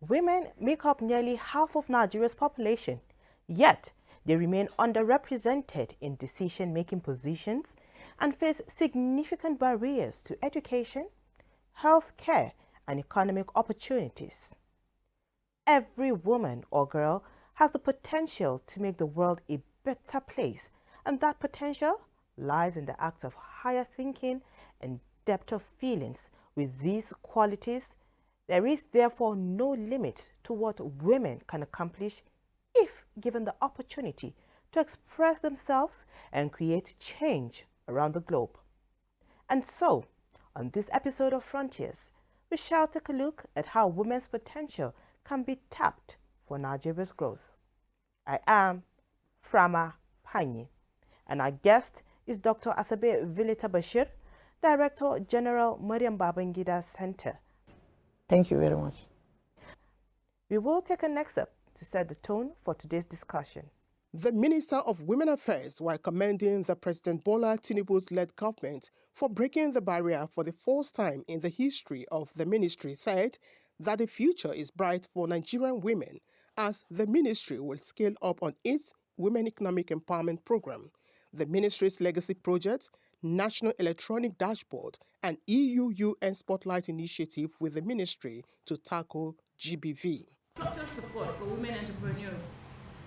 Women make up nearly half of Nigeria's population, yet they remain underrepresented in decision-making positions and face significant barriers to education, health care, and economic opportunities. Every woman or girl has the potential to make the world a better place, and that potential lies in the act of higher thinking and depth of feelings. With these qualities, there is therefore no limit to what women can accomplish if given the opportunity to express themselves and create change around the globe. And so, on this episode of Frontiers, we shall take a look at how women's potential can be tapped for Nigeria's growth. I am Frama Panyi, and our guest is Dr. Asabe Vilita Bashir, Director General Mariam Babangida Center. Thank you very much. We will take a next step to set the tone for today's discussion. The Minister of Women Affairs, while commending the President Bola Tinubu's led government for breaking the barrier for the first time in the history of the ministry, said that the future is bright for Nigerian women as the ministry will scale up on its Women Economic Empowerment Program, the ministry's legacy project, National Electronic Dashboard, and EU-UN Spotlight Initiative with the ministry to tackle GBV. Structured support for women entrepreneurs.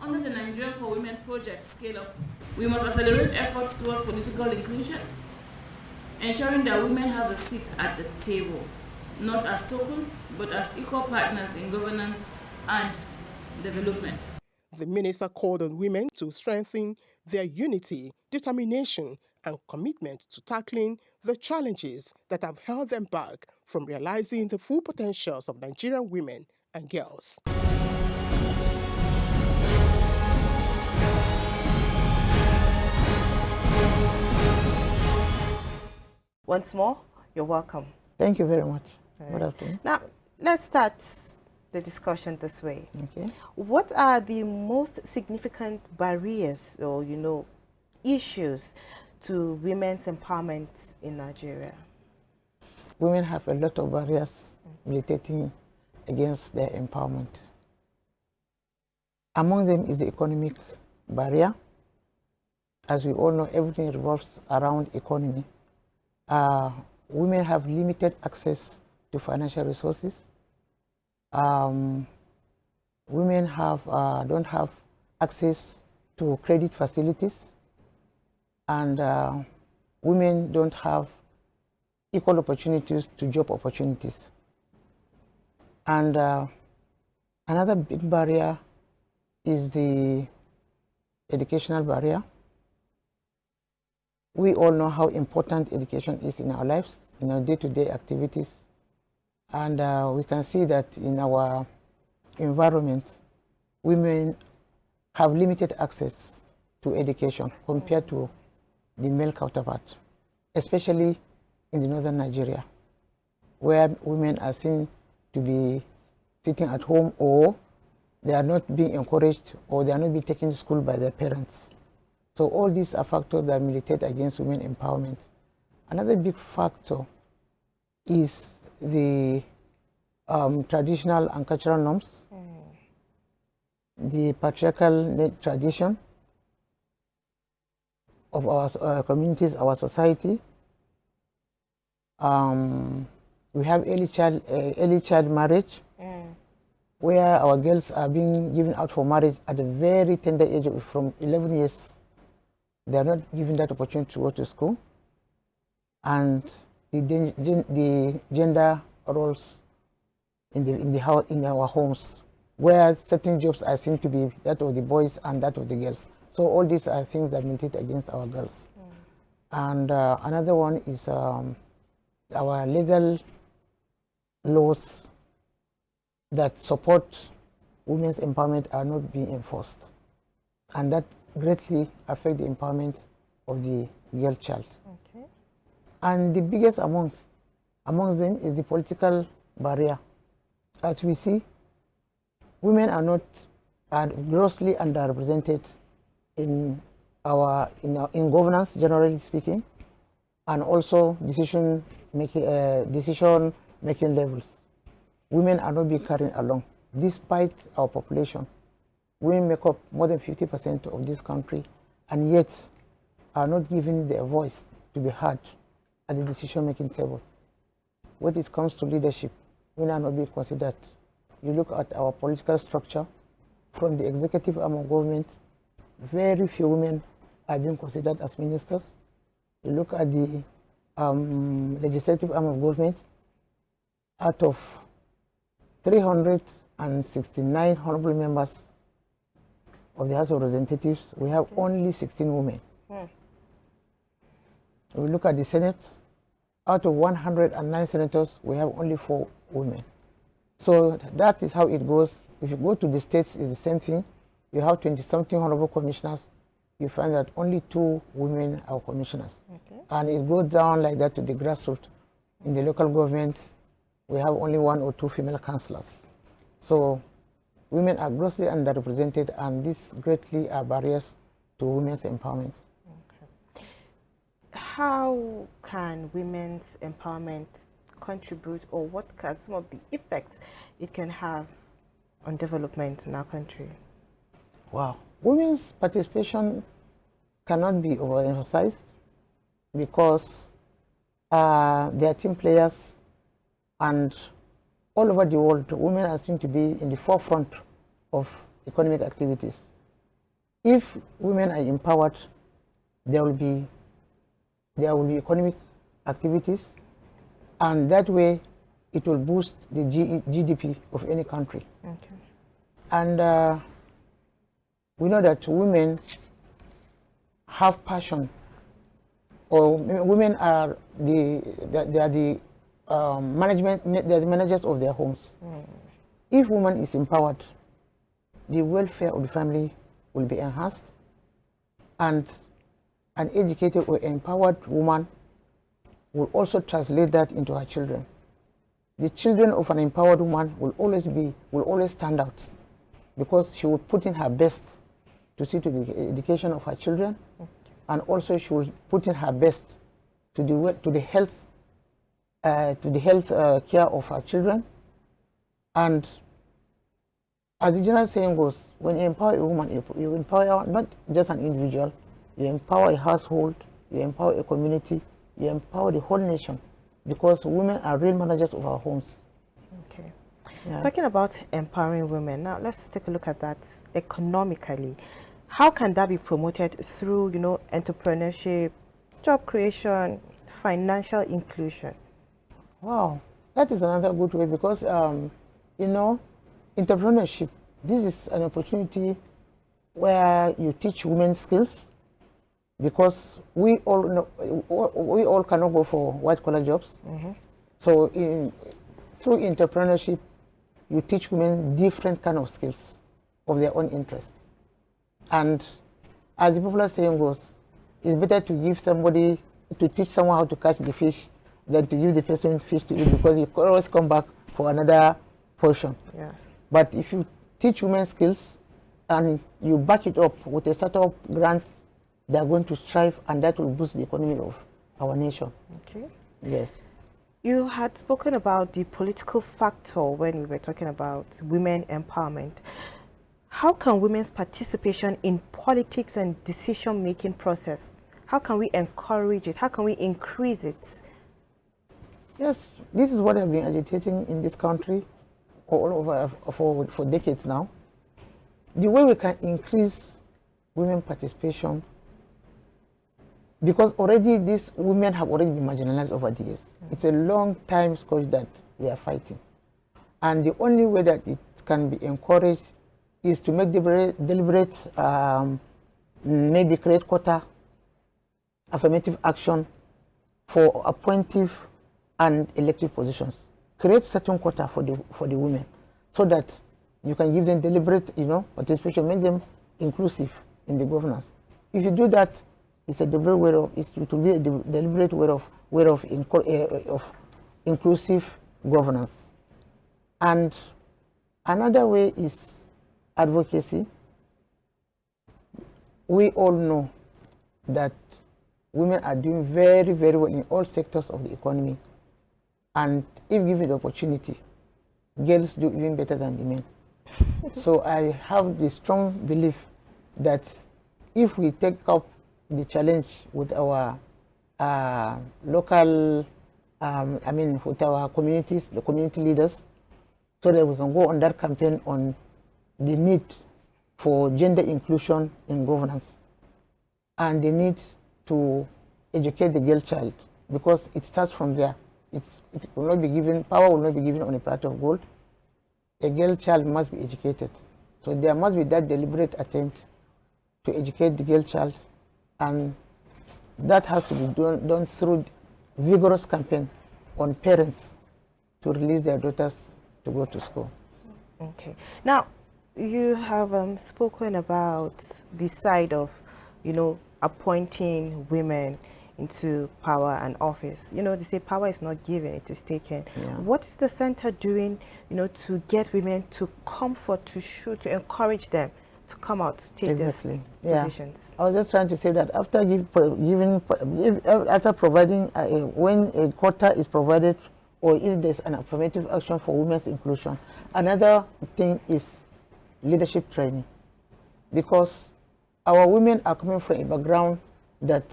Under the Nigerian for Women project Scale Up, we must accelerate efforts towards political inclusion, ensuring that women have a seat at the table, not as token, but as equal partners in governance and development. The minister called on women to strengthen their unity, determination, and commitment to tackling the challenges that have held them back from realizing the full potentials of Nigerian women and girls. Once more, you're welcome. Thank you very much. Right. Good afternoon. Now, let's start the discussion this way. Okay. What are the most significant barriers or, issues to women's empowerment in Nigeria? Women have a lot of barriers militating against their empowerment. Among them is the economic barrier. As we all know, everything revolves around economy. Women have limited access to financial resources. Women don't have access to credit facilities, and women don't have equal opportunities to job opportunities. And another big barrier is the educational barrier. We all know how important education is in our lives, in our day-to-day activities. And we can see that in our environment, women have limited access to education compared to the male counterpart, especially in the northern Nigeria, where women are seen to be sitting at home, or they are not being encouraged, or they are not being taken to school by their parents. So all these are factors that militate against women empowerment. Another big factor is the traditional and cultural norms, the patriarchal tradition of our communities, our society. We have early child marriage, where our girls are being given out for marriage at a very tender age of from 11 years. They are not given that opportunity to go to school. And the gender roles in our homes, where certain jobs are seen to be that of the boys and that of the girls. So all these are things that militate against our girls. And another one is our legal laws that support women's empowerment are not being enforced, and that greatly affect the empowerment of the girl child. Okay. And the biggest amongst them is the political barrier. As we see, women are grossly underrepresented in governance, generally speaking, and also decision making levels. Women are not being carried along despite our population. Women make up more than 50% of this country, and yet are not given their voice to be heard at the decision-making table. When it comes to leadership, women are not being considered. You look at our political structure, from the executive arm of government, very few women are being considered as ministers. You look at the legislative arm of government, out of 369 honorable members of the House of Representatives, we have only 16 women. We look at the Senate, out of 109 senators, we have only 4 women. So that is how it goes. If you go to the states, it's the same thing. You have 20-something honorable commissioners. You find that only 2 women are commissioners. And it goes down like that to the grassroots. In the local government, we have only 1 or 2 female councillors. So women are grossly underrepresented, and these greatly are barriers to women's empowerment. How can women's empowerment contribute, or what can some of the effects it can have on development in our country? Wow. Women's participation cannot be overemphasized because they are team players, and all over the world, women are seen to be in the forefront of economic activities. If women are empowered, there will be economic activities, and that way it will boost the GDP of any country. And we know that women have passion, or women are the managers of their homes. If woman is empowered, the welfare of the family will be enhanced, and an educated or empowered woman will also translate that into her children. The children of an empowered woman will always stand out, because she will put in her best to see to the education of her children, and also she will put in her best to the health care of her children. And as the general saying goes, when you empower a woman, you empower not just an individual, you empower a household, you empower a community, you empower the whole nation, because women are real managers of our homes. Yeah. Talking about empowering women, now let's take a look at that economically. How can that be promoted through, entrepreneurship, job creation, financial inclusion? Wow, that is another good way, because entrepreneurship, this is an opportunity where you teach women skills, because we all cannot go for white-collar jobs. So through entrepreneurship, you teach women different kind of skills of their own interests. And as the popular saying goes, it's better to teach someone how to catch the fish than to give the person fish to eat, because you can always come back for another portion. But if you teach women skills and you back it up with a startup grants, they are going to strive, and that will boost the economy of our nation. Yes. You had spoken about the political factor when we were talking about women empowerment. How can women's participation in politics and decision-making process, how can we encourage it? How can we increase it? Yes, this is what I've been agitating in this country all over for decades now. The way we can increase women participation, because already these women have already been marginalized over the years. It's a long time scourge that we are fighting. And the only way that it can be encouraged is to make deliberate maybe create quota, affirmative action for appointive and elective positions. Create certain quota for the women, so that you can give them deliberate, participation, make them inclusive in the governance. If you do that, it's a deliberate way of, it will be a deliberate way of inclusive governance. And another way is advocacy. We all know that women are doing very, very well in all sectors of the economy. And if given the opportunity, girls do even better than the men. So I have the strong belief that if we take up the challenge with our local, with our communities, the community leaders, so that we can go on that campaign on the need for gender inclusion in governance and the need to educate the girl child, because it starts from there. It will not be given, power will not be given on a platter of gold. A girl child must be educated. So there must be that deliberate attempt to educate the girl child, and that has to be done through vigorous campaign on parents to release their daughters to go to school. Okay. Now, you have spoken about the side of, appointing women into power and office. They say power is not given, it is taken. Yeah. What is the center doing, to get women to comfort, to encourage them to come out, to take these positions? I was just trying to say that after providing, when a quota is provided, or if there's an affirmative action for women's inclusion, another thing is leadership training, because our women are coming from a background that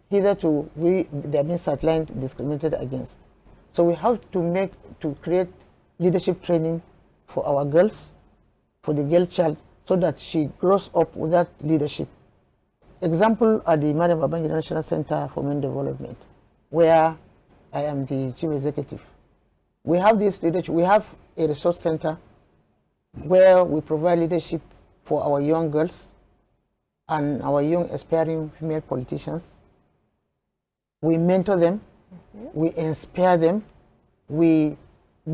hitherto they have been sidelined, discriminated against. So we have to create leadership training for our girls, for the girl child, so that she grows up with that leadership. Example are the Madam Abuja National Center for Women Development, where I am the chief executive. We have this leadership. We have a resource center where we provide leadership for our young girls and our young aspiring female politicians. We mentor them, we inspire them, we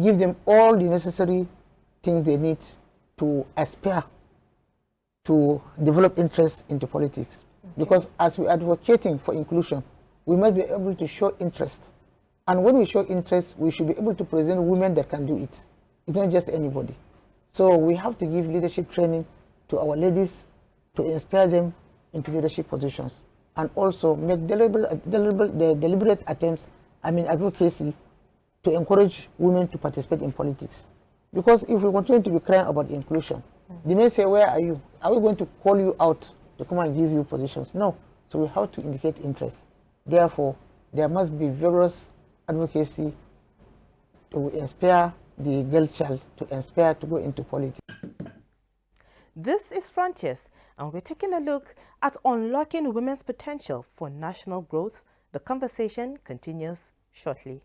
give them all the necessary things they need to aspire to develop interest into politics. Because as we are advocating for inclusion, we must be able to show interest. And when we show interest, we should be able to present women that can do it. It's not just anybody. So we have to give leadership training to our ladies to inspire them into leadership positions, and also make deliberate attempts, advocacy, to encourage women to participate in politics. Because if we continue to be crying about inclusion, they may say, where are you? Are we going to call you out to come and give you positions? No. So we have to indicate interest. Therefore, there must be vigorous advocacy to inspire the girl child, to inspire to go into politics. This is Frontiers, and we're taking a look at unlocking women's potential for national growth. The conversation continues shortly.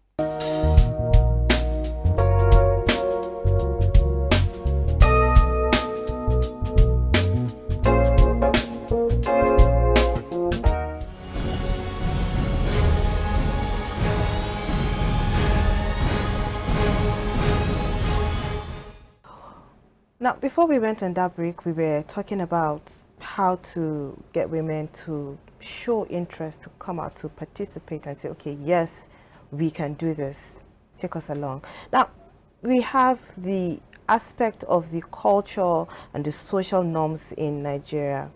Now, before we went on that break, we were talking about how to get women to show interest, to come out, to participate and say, okay, yes, we can do this. Take us along. Now, we have the aspect of the culture and the social norms in Nigeria.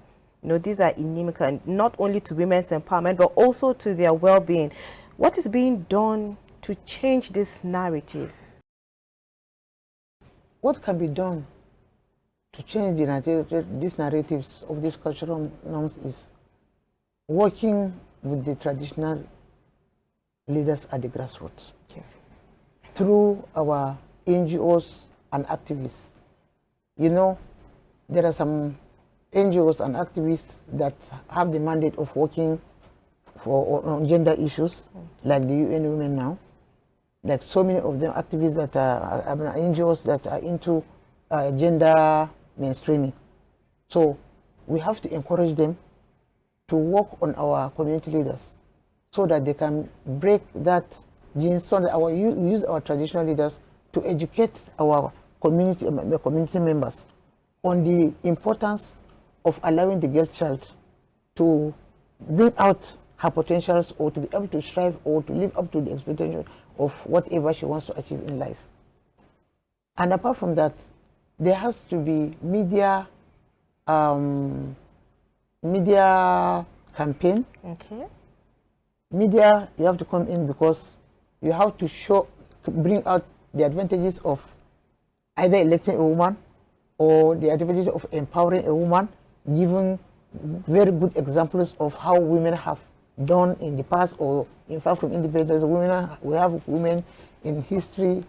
These are inimical, not only to women's empowerment, but also to their well-being. What is being done to change this narrative? What can be done to change these narratives of these cultural norms is working with the traditional leaders at the grassroots, through our NGOs and activists. There are some NGOs and activists that have the mandate of working on gender issues, like the UN Women Now, like so many of them activists that are NGOs that are into gender mainstreaming. So we have to encourage them to work on our community leaders so that they can break that gene, so that we use our traditional leaders to educate our community members on the importance of allowing the girl child to bring out her potentials, or to be able to strive, or to live up to the expectation of whatever she wants to achieve in life. And apart from that, there has to be media campaign. Okay. Media, you have to come in because you have to bring out the advantages of either electing a woman or the advantage of empowering a woman, giving very good examples of how women have done in the past, or in fact from independence, we have women in history,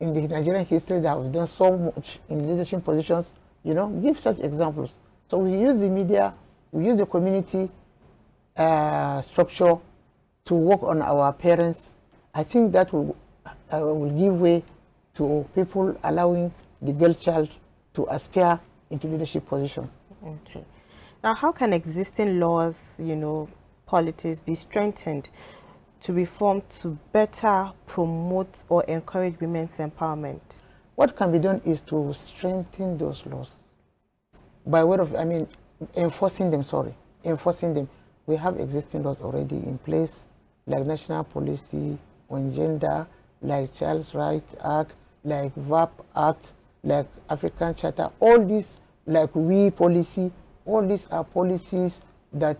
in the Nigerian history, that have done so much in leadership positions, you know, give such examples. So we use the media, we use the community structure to work on our parents. I think that will give way to people allowing the girl child to aspire into leadership positions. Okay. Now, how can existing laws, you know, policies be strengthened to reform to better promote or encourage women's empowerment? What can be done is to strengthen those laws by way of, enforcing them, enforcing them. We have existing laws already in place, like National Policy on Gender, like Child's Rights Act, like VAP Act, like African Charter. All these, like We Policy, all these are policies that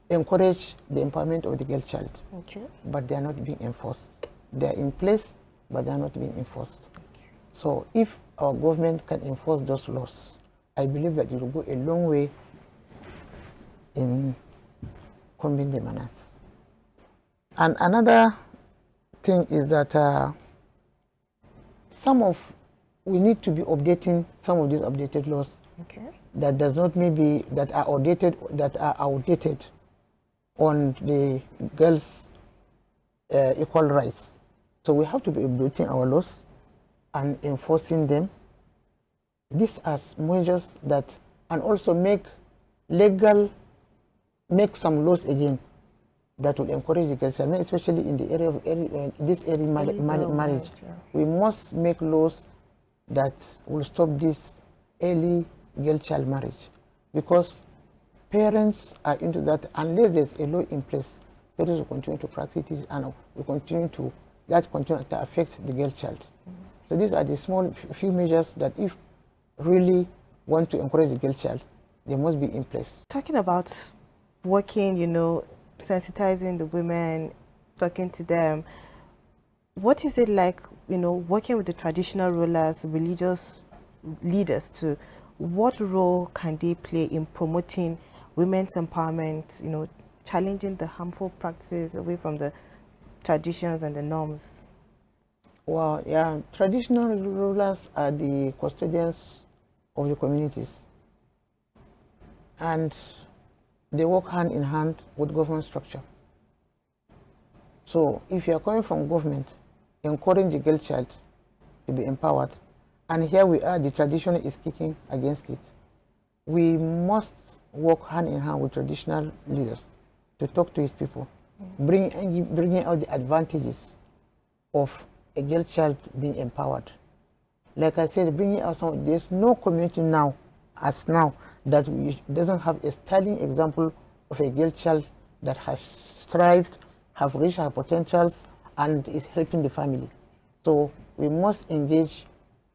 encourage the empowerment of the girl child. Okay. But they are not being enforced. They are in place, but they are not being enforced. Okay. So if our government can enforce those laws, I believe that it will go a long way in combing the manners. And another thing is that we need to be updating some of these updated laws. Okay. That does not that are outdated on the girls' equal rights. So we have to be updating our laws and enforcing them. These are measures that, and also make some laws again that will encourage the girls, especially in the area of marriage. Yeah. We must make laws that will stop this early girl child marriage, because parents are into that. Unless there's a law in place, parents will continue to practice it, and will continue to affect the girl child. So these are the few measures that, if really want to encourage the girl child, they must be in place. Talking about working, you know, sensitizing the women, talking to them, what is it like, you know, working with the traditional rulers, religious leaders, to what role can they play in promoting women's empowerment, you know, challenging the harmful practices away from the traditions and the norms? Well, yeah, traditional rulers are the custodians of the communities, and they work hand in hand with government structure. So if you are coming from government, encouraging the girl child to be empowered, and here we are, the tradition is kicking against it, we must work hand in hand with traditional leaders to talk to his people, bringing out the advantages of a girl child being empowered. Like I said, bringing out there's no community now, that doesn't have a sterling example of a girl child that has thrived, have reached her potentials, and is helping the family. So we must engage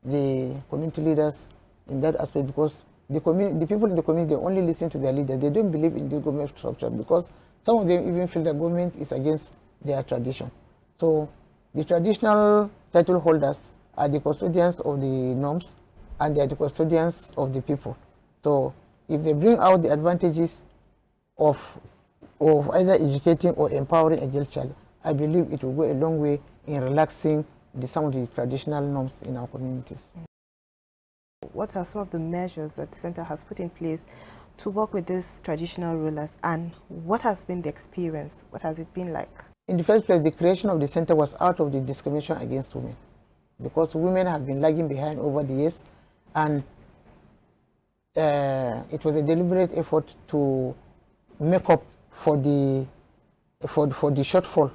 the community leaders in that aspect, because the people in the community, they only listen to their leaders. They don't believe in this government structure, because some of them even feel the government is against their tradition. So the traditional title holders are the custodians of the norms, and they are the custodians of the people. So if they bring out the advantages of either educating or empowering a girl child, I believe it will go a long way in relaxing some of the traditional norms in our communities. What are some of the measures that the center has put in place to work with these traditional rulers, and what has been the experience? What has it been like? In the first place, the creation of the center was out of the discrimination against women, because women have been lagging behind over the years, and it was a deliberate effort to make up for the shortfall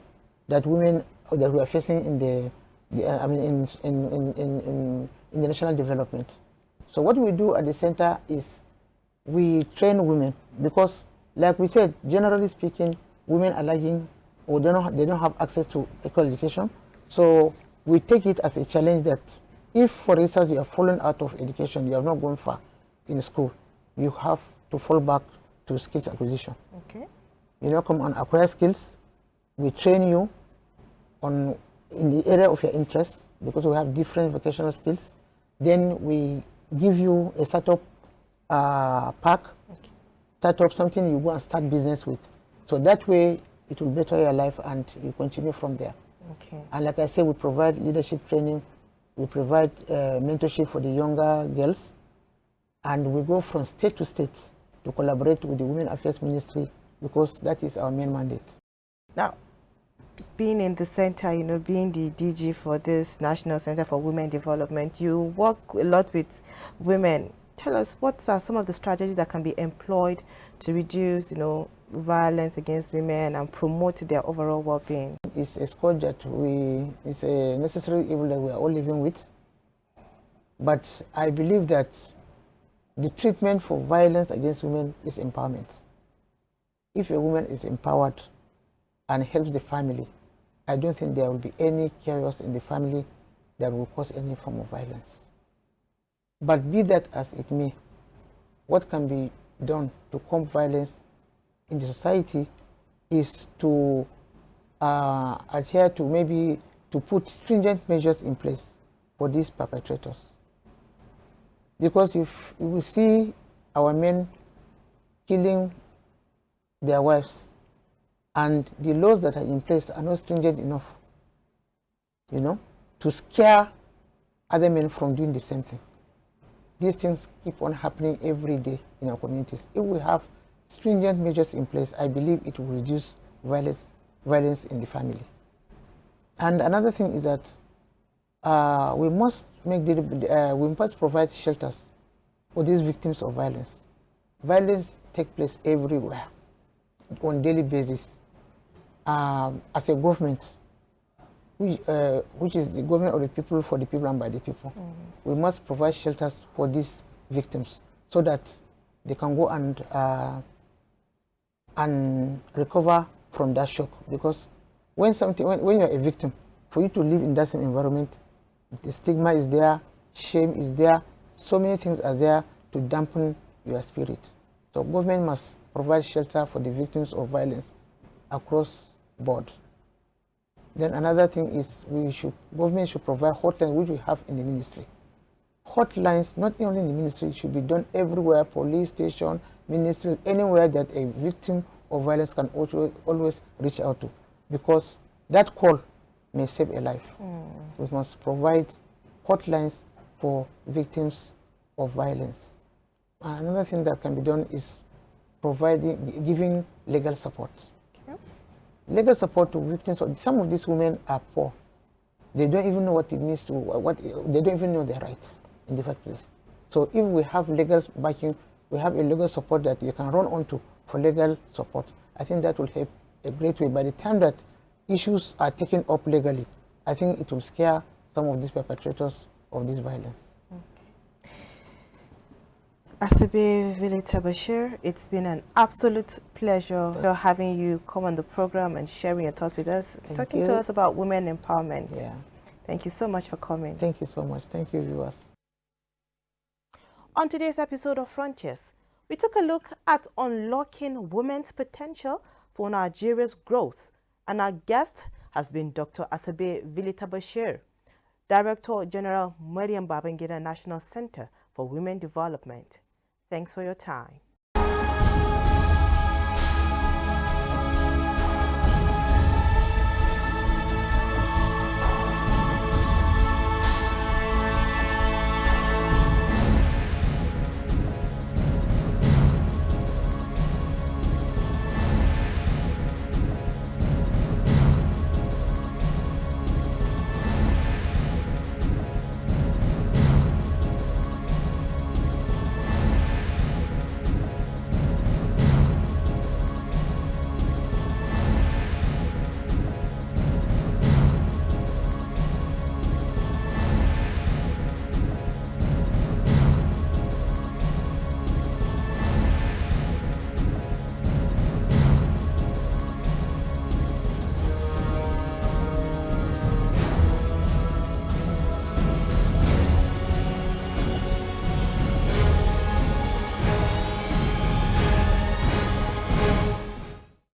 that women that we are facing in the national development. So what we do at the center is we train women, because, like we said, generally speaking, women are lagging, or they don't have access to equal education. So we take it as a challenge that if, for instance, you have fallen out of education, you have not gone far in school, you have to fall back to skills acquisition. Okay. You now come and acquire skills. We train you in the area of your interests, because we have different vocational skills. Then we give you a startup pack, Okay. start up something you go and start business with. So that way it will better your life and you continue from there. Okay. And like I said, we provide leadership training, we provide mentorship for the younger girls, and we go from state to state to collaborate with the Women Affairs Ministry because that is our main mandate. Now, being in the center, you know, being the DG for this National Center for Women Development, you work a lot with women. Tell us, what are some of the strategies that can be employed to reduce, you know, violence against women and promote their overall well-being? It's a scourge that it's a necessary evil that we are all living with. But I believe that the treatment for violence against women is empowerment. If a woman is empowered and helps the family, I don't think there will be any chaos in the family that will cause any form of violence. But be that as it may, what can be done to combat violence in the society is to adhere to, maybe to put stringent measures in place for these perpetrators. Because if we see our men killing their wives and the laws that are in place are not stringent enough, you know, to scare other men from doing the same thing. These things keep on happening every day in our communities. If we have stringent measures in place, I believe it will reduce violence in the family. And another thing is that we must provide shelters for these victims of violence. Violence takes place everywhere on a daily basis. As a government, which is the government of the people, for the people, and by the people, we must provide shelters for these victims so that they can go and recover from that shock. Because when you're a victim, for you to live in that same environment, the stigma is there, shame is there, so many things are there to dampen your spirit. So government must provide shelter for the victims of violence across board. Then another thing is government should provide hotlines, which we have in the ministry. Hotlines, not only in the ministry, should be done everywhere, police station, ministries, anywhere that a victim of violence can always reach out to, because that call may save a life. We must provide hotlines for victims of violence. Another thing that can be done is giving legal support. Legal support to victims. Some of these women are poor. They don't even know what it means they don't even know their rights in the first place. So if we have legal backing, we have a legal support that you can run onto for legal support, I think that will help a great way. By the time that issues are taken up legally, I think it will scare some of these perpetrators of this violence. Asabe Bashir, it's been an absolute pleasure having you come on the program and sharing your thoughts with us, talking to us about women empowerment. Yeah. Thank you so much for coming. Thank you so much. Thank you, viewers. On today's episode of Frontiers, we took a look at unlocking women's potential for Nigeria's growth, and our guest has been Dr. Asabe Bashir, Director General Mariam Babangida National Center for Women Development. Thanks for your time.